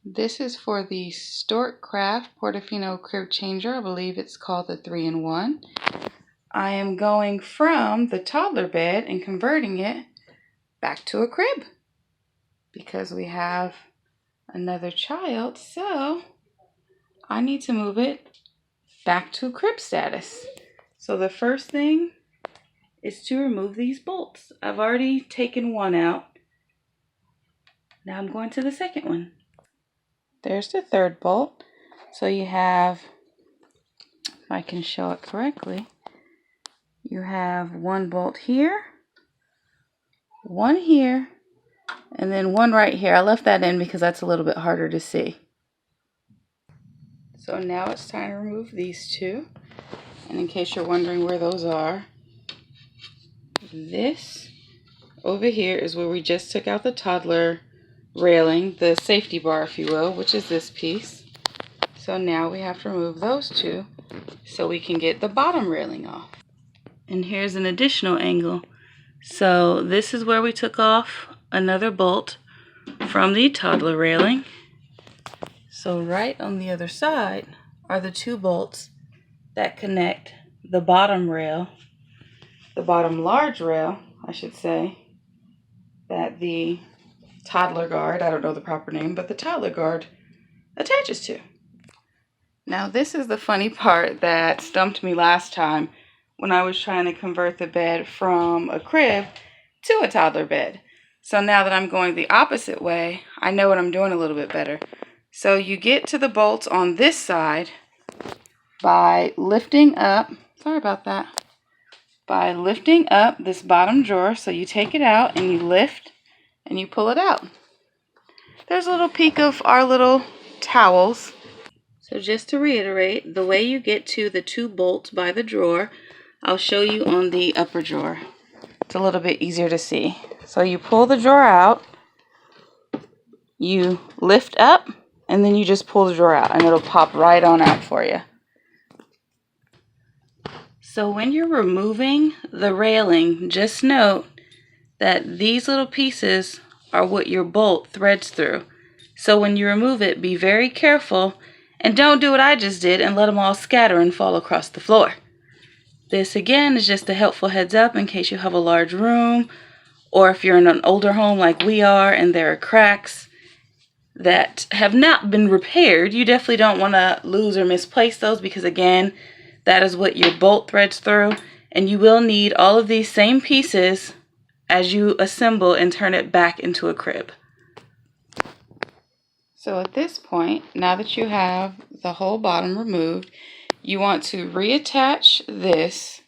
This is for the Storkcraft Portofino crib changer. I believe it's called the 3-in-1. I am going from the toddler bed and converting it back to a crib because we have another child, so I need to move it back to crib status. So the first thing is to remove these bolts. I've already taken one out. Now I'm going to the second one. There's the third bolt. So you have, if I can show it correctly, you have one bolt here, one here, and then one right here. I left that in because that's a little bit harder to see. So now it's time to remove these two. And in case you're wondering where those are, this over here is where we just took out the toddler railing, the safety bar if you will, which is this piece. So now we have to remove those two so we can get the bottom railing off. And here's an additional angle. So this is where we took off another bolt from the toddler railing. So right on the other side are the two bolts that connect the bottom rail, the bottom large rail, I should say, that the toddler guard, I don't know the proper name, but the toddler guard attaches to. Now this is the funny part that stumped me last time when I was trying to convert the bed from a crib to a toddler bed. So now that I'm going the opposite way, I know what I'm doing a little bit better. So you get to the bolts on this side by lifting up, sorry about that, by lifting up this bottom drawer. So you take it out and you lift and you pull it out. There's a little peek of our little towels. So just to reiterate, the way you get to the two bolts by the drawer, I'll show you on the upper drawer. It's a little bit easier to see. So you pull the drawer out, you lift up, and then you just pull the drawer out and it'll pop right on out for you. So when you're removing the railing, just note that these little pieces are what your bolt threads through. So when you remove it, be very careful and don't do what I just did and let them all scatter and fall across the floor. This again is just a helpful heads up in case you have a large room or if you're in an older home like we are and there are cracks that have not been repaired. You definitely don't want to lose or misplace those because again, that is what your bolt threads through, and you will need all of these same pieces as you assemble and turn it back into a crib. So at this point, now that you have the whole bottom removed, you want to reattach this,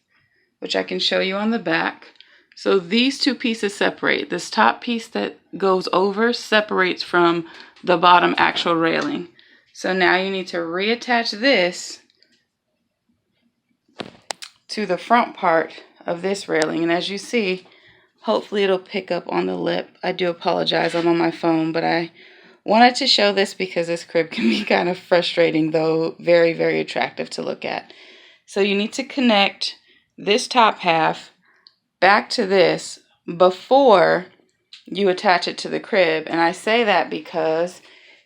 which I can show you on the back. So these two pieces separate. This top piece that goes over separates from the bottom actual railing. So now you need to reattach this to the front part of this railing. And as you see, hopefully it'll pick up on the lip. I do apologize, I'm on my phone, but I wanted to show this because this crib can be kind of frustrating, though very, very attractive to look at. So you need to connect this top half back to this before you attach it to the crib. And I say that because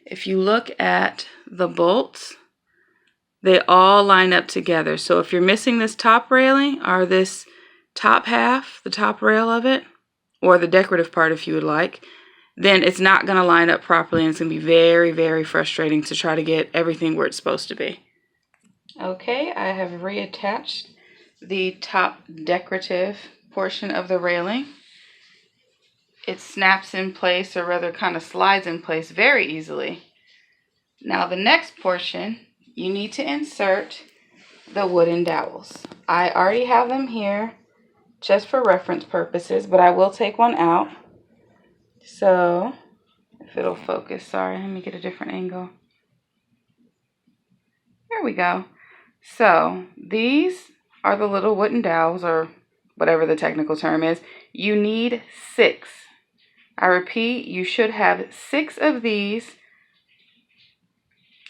if you look at the bolts, they all line up together. So if you're missing this top railing or this top half, the top rail of it, or the decorative part if you would like, then it's not going to line up properly and it's going to be very, very frustrating to try to get everything where it's supposed to be. Okay, I have reattached the top decorative portion of the railing. It snaps in place, or rather kind of slides in place very easily. Now the next portion, you need to insert the wooden dowels. I already have them here just for reference purposes, but I will take one out. So, if it'll focus, sorry, let me get a different angle. There we go. So, these are the little wooden dowels, or whatever the technical term is. You need 6. I repeat, you should have 6 of these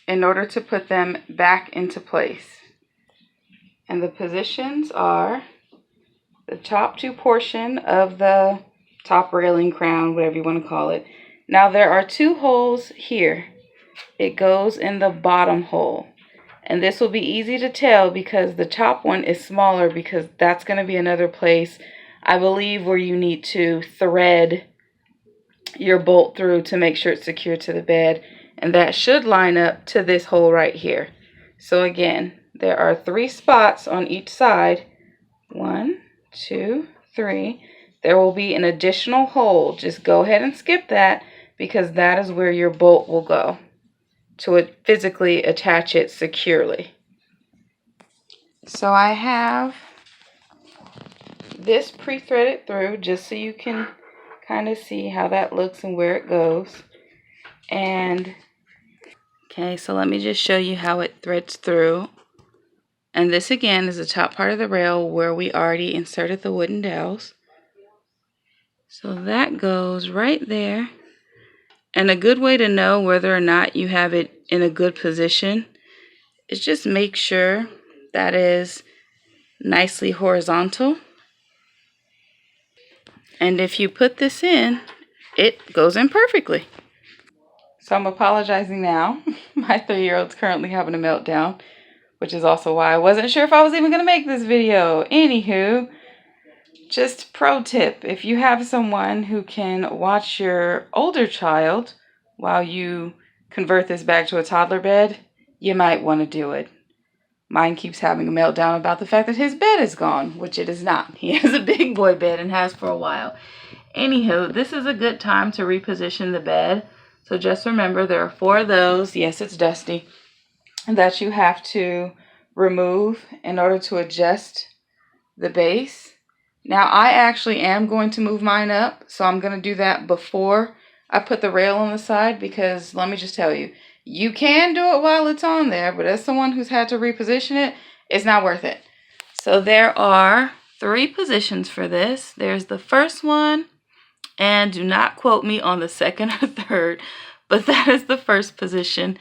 in order to put them back into place. And the positions are the top 2 portion of the top railing crown, whatever you want to call it. Now there are 2 holes here. it goes in the bottom hole. And this will be easy to tell because the top one is smaller, because that's going to be another place, I believe, where you need to thread your bolt through to make sure it's secure to the bed. And that should line up to this hole right here. So again, there are 3 spots on each side. 1, 2, 3. There will be an additional hole. Just go ahead and skip that, because that is where your bolt will go to physically attach it securely. So I have this pre-threaded through just so you can kind of see how that looks and where it goes. And okay, so let me just show you how it threads through. And this again is the top part of the rail where we already inserted the wooden dowels. So that goes right there. And a good way to know whether or not you have it in a good position is just make sure that is nicely horizontal. And if you put this in, it goes in perfectly. So I'm apologizing now. My 3-year-old's currently having a meltdown, which is also why I wasn't sure if I was even going to make this video. Anywho, just pro tip, if you have someone who can watch your older child while you convert this back to a toddler bed, you might want to do it. Mine keeps having a meltdown about the fact that his bed is gone, which it is not. He has a big boy bed and has for a while. Anywho, this is a good time to reposition the bed. So just remember, there are 4 of those, yes, it's dusty, that you have to remove in order to adjust the base. Now, I actually am going to move mine up, so I'm going to do that before I put the rail on the side, because let me just tell you, you can do it while it's on there, but as someone who's had to reposition it, it's not worth it. So there are 3 positions for this. There's the first one, and do not quote me on the second or third, but that is the first position.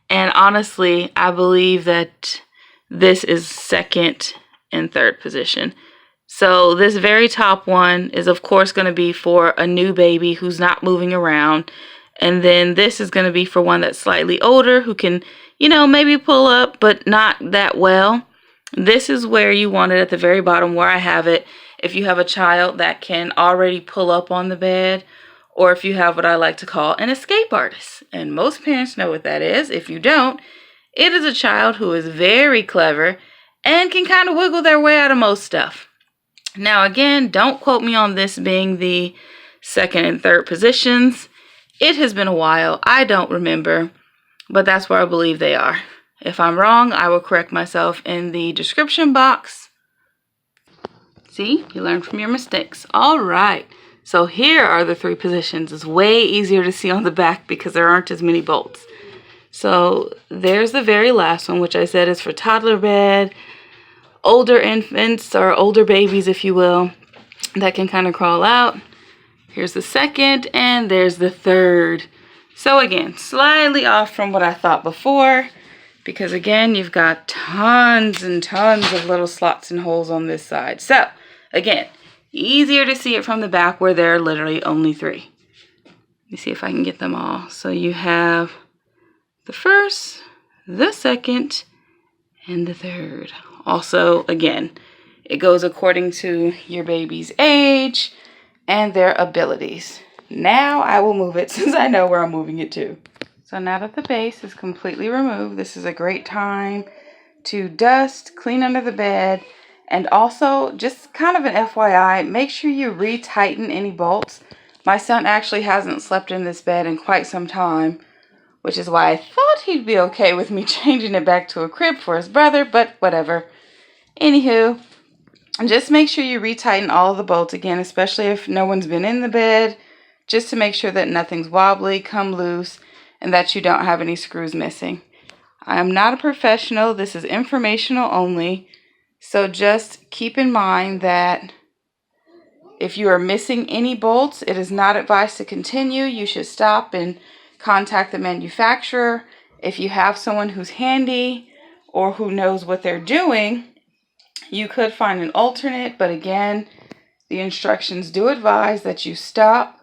And honestly, I believe that this is second and third position. So this very top one is of course going to be for a new baby who's not moving around. And then this is going to be for one that's slightly older who can, maybe pull up, but not that well. This is where you want it at the very bottom where I have it. If you have a child that can already pull up on the bed, or if you have what I like to call an escape artist. And most parents know what that is. If you don't, it is a child who is very clever and can kind of wiggle their way out of most stuff. Now again, don't quote me on this being the second and third positions. It has been a while. I don't remember, but that's where I believe they are. If I'm wrong, I will correct myself in the description box. See, you learn from your mistakes. All right, so here are the 3 positions. It's way easier to see on the back because there aren't as many bolts. So there's the very last one, which I said is for toddler bed, older infants or older babies, if you will, that can kind of crawl out. Here's the second, and there's the third. So again, slightly off from what I thought before, because again, you've got tons and tons of little slots and holes on this side. So again, easier to see it from the back where there are literally only 3. Let me see if I can get them all. So you have the first, the second, and the third. Also, again, it goes according to your baby's age and their abilities. Now I will move it since I know where I'm moving it to. So now that the base is completely removed, this is a great time to dust, clean under the bed, and also just kind of an FYI, make sure you retighten any bolts. My son actually hasn't slept in this bed in quite some time, which is why I thought he'd be okay with me changing it back to a crib for his brother, but whatever. Anywho, just make sure you retighten all of the bolts again, especially if no one's been in the bed, just to make sure that nothing's wobbly, come loose, and that you don't have any screws missing. I am not a professional. This is informational only. So just keep in mind that if you are missing any bolts, it is not advised to continue. You should stop and contact the manufacturer. If you have someone who's handy or who knows what they're doing, you could find an alternate, but again, the instructions do advise that you stop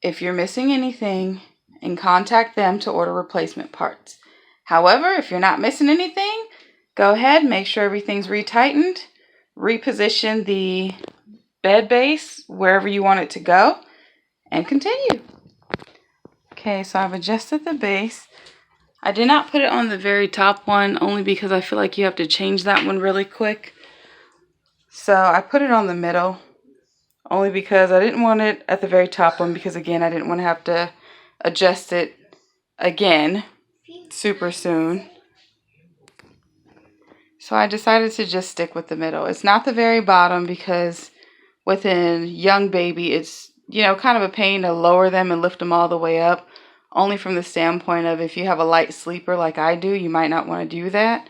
if you're missing anything and contact them to order replacement parts. However, if you're not missing anything, go ahead, make sure everything's retightened, reposition the bed base wherever you want it to go, and continue. Okay, so I've adjusted the base. I did not put it on the very top one only because I feel like you have to change that one really quick. So I put it on the middle only because I didn't want it at the very top one because, again, I didn't want to have to adjust it again super soon. So I decided to just stick with the middle. It's not the very bottom because with a young baby, it's, you know, kind of a pain to lower them and lift them all the way up. Only from the standpoint of if you have a light sleeper like I do, you might not want to do that.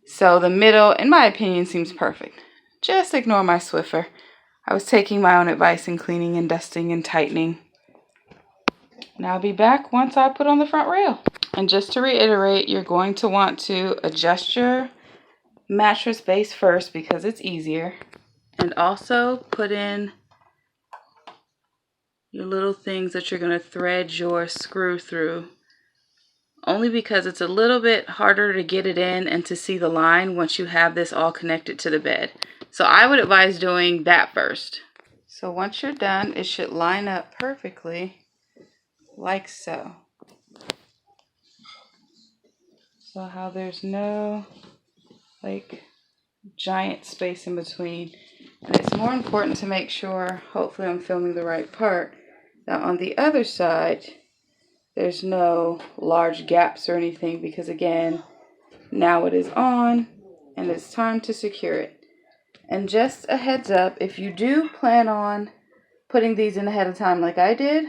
So the middle, in my opinion, seems perfect. Just ignore my Swiffer. I was taking my own advice in cleaning and dusting and tightening. And I'll be back once I put on the front rail. And just to reiterate, you're going to want to adjust your mattress base first because it's easier. And also put in your little things that you're going to thread your screw through. Only because it's a little bit harder to get it in and to see the line once you have this all connected to the bed. So I would advise doing that first. So once you're done, it should line up perfectly like so. So how there's no like giant space in between. And it's more important to make sure, hopefully I'm filming the right part, that on the other side there's no large gaps or anything because, again, now it is on and it's time to secure it. And just a heads up, if you do plan on putting these in ahead of time like I did,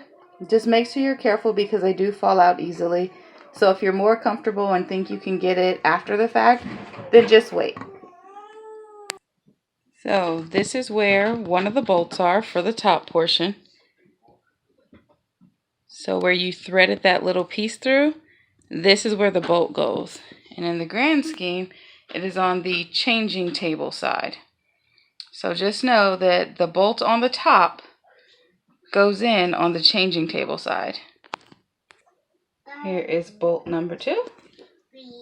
just make sure you're careful because they do fall out easily. So if you're more comfortable and think you can get it after the fact, then just wait. So this is where one of the bolts are for the top portion. So where you threaded that little piece through, this is where the bolt goes. And in the grand scheme, it is on the changing table side. So just know that the bolt on the top goes in on the changing table side. Here is bolt number 2,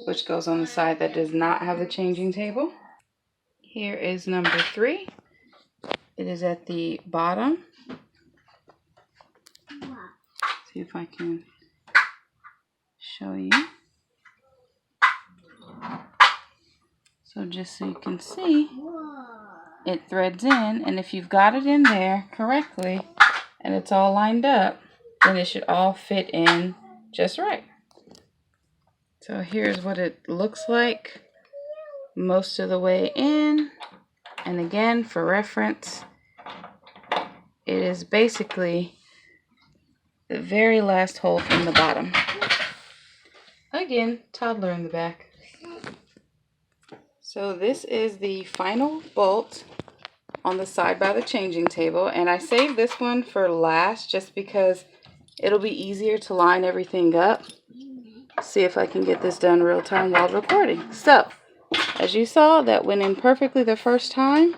which goes on the side that does not have the changing table. Here is number 3. It is at the bottom. See if I can show you. So just so you can see, it threads in, and if you've got it in there correctly and it's all lined up, then it should all fit in just right. So here's what it looks like most of the way in. And again, for reference, it is basically the very last hole from the bottom. Again, toddler in the back. So this is the final bolt on the side by the changing table, and I saved this one for last just because it'll be easier to line everything up. See if I can get this done real time while recording. So, as you saw, that went in perfectly the first time,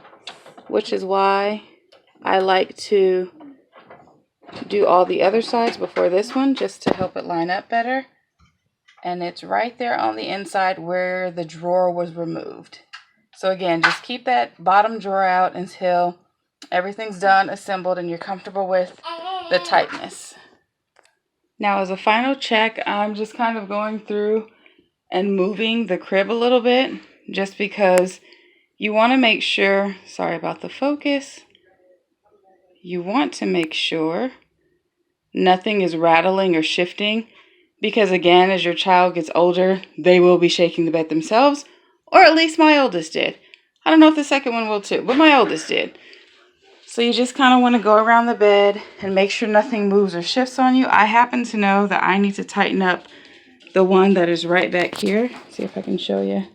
which is why I like to do all the other sides before this one just to help it line up better. And it's right there on the inside where the drawer was removed. So again, just keep that bottom drawer out until everything's done, assembled, and you're comfortable with the tightness. Now, as a final check, I'm just kind of going through and moving the crib a little bit just because you want to make sure, sorry about the focus, you want to make sure nothing is rattling or shifting because, again, as your child gets older, they will be shaking the bed themselves, or at least my oldest did. I don't know if the second one will too, but my oldest did. So you just kind of want to go around the bed and make sure nothing moves or shifts on you. I happen to know that I need to tighten up the one that is right back here. See if I can show you.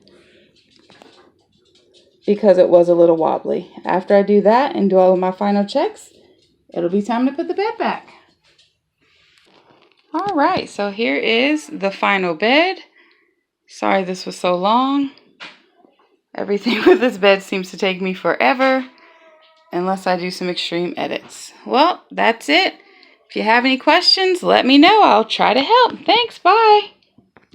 Because it was a little wobbly. After I do that and do all of my final checks, it'll be time to put the bed back. Alright, so here is the final bed. Sorry this was so long. Everything with this bed seems to take me forever, unless I do some extreme edits. Well, that's it. If you have any questions, let me know. I'll try to help. Thanks. Bye.